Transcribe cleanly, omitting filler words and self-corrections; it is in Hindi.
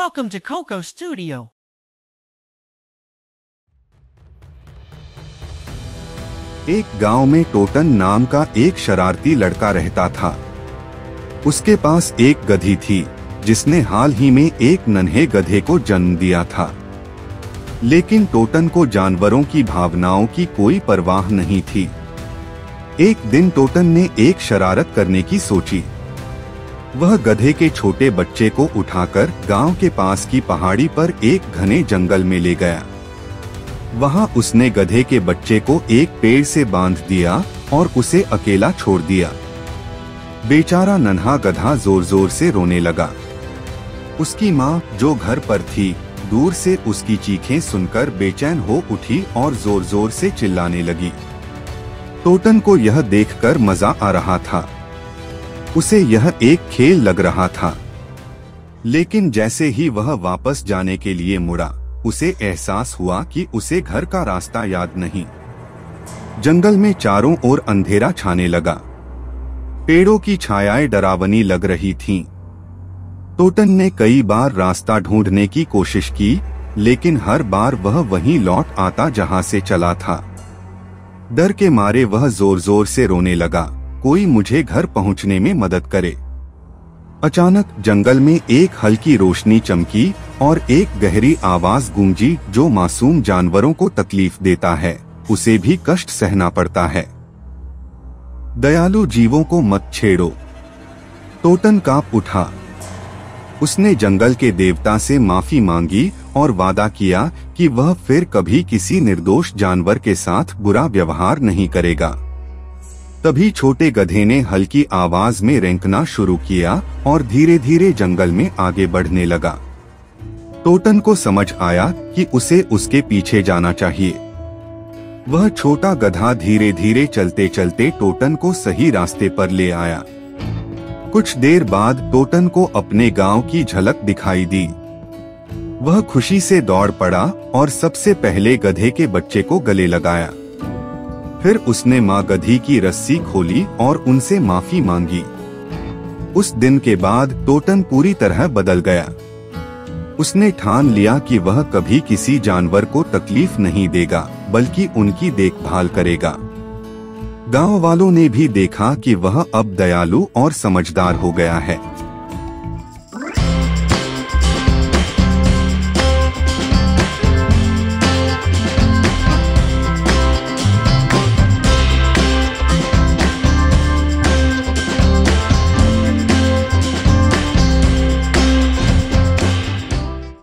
Welcome to Coco Studio. एक गांव में टोटन नाम का एक शरारती लड़का रहता था। उसके पास एक गधी थी जिसने हाल ही में एक नन्हे गधे को जन्म दिया था। लेकिन टोटन को जानवरों की भावनाओं की कोई परवाह नहीं थी। एक दिन टोटन ने एक शरारत करने की सोची। वह गधे के छोटे बच्चे को उठाकर गांव के पास की पहाड़ी पर एक घने जंगल में ले गया। वहां उसने गधे के बच्चे को एक पेड़ से बांध दिया और उसे अकेला छोड़ दिया। बेचारा नन्हा गधा जोर जोर से रोने लगा। उसकी माँ जो घर पर थी दूर से उसकी चीखें सुनकर बेचैन हो उठी और जोर जोर से चिल्लाने लगी। टोटन को यह देखकर मजा आ रहा था। उसे यह एक खेल लग रहा था। लेकिन जैसे ही वह वापस जाने के लिए मुड़ा, उसे एहसास हुआ कि उसे घर का रास्ता याद नहीं। जंगल में चारों ओर अंधेरा छाने लगा। पेड़ों की छायाएं डरावनी लग रही थीं। टोटन ने कई बार रास्ता ढूंढने की कोशिश की, लेकिन हर बार वह वहीं लौट आता जहां से चला था। डर के मारे वह जोर जोर से रोने लगा, कोई मुझे घर पहुंचने में मदद करे। अचानक जंगल में एक हल्की रोशनी चमकी और एक गहरी आवाज गूंजी जो मासूम जानवरों को तकलीफ देता है, उसे भी कष्ट सहना पड़ता है। दयालु जीवों को मत छेड़ो। टोटन कांप उठा। उसने जंगल के देवता से माफी मांगी और वादा किया कि वह फिर कभी किसी निर्दोष जानवर के साथ बुरा व्यवहार नहीं करेगा। तभी छोटे गधे ने हल्की आवाज में रेंकना शुरू किया और धीरे धीरे जंगल में आगे बढ़ने लगा। टोटन को समझ आया कि उसे उसके पीछे जाना चाहिए। वह छोटा गधा धीरे धीरे चलते चलते टोटन को सही रास्ते पर ले आया। कुछ देर बाद टोटन को अपने गांव की झलक दिखाई दी। वह खुशी से दौड़ पड़ा और सबसे पहले गधे के बच्चे को गले लगाया। फिर उसने माँ गधी की रस्सी खोली और उनसे माफी मांगी। उस दिन के बाद टोटन पूरी तरह बदल गया। उसने ठान लिया कि वह कभी किसी जानवर को तकलीफ नहीं देगा, बल्कि उनकी देखभाल करेगा। गांव वालों ने भी देखा कि वह अब दयालु और समझदार हो गया है।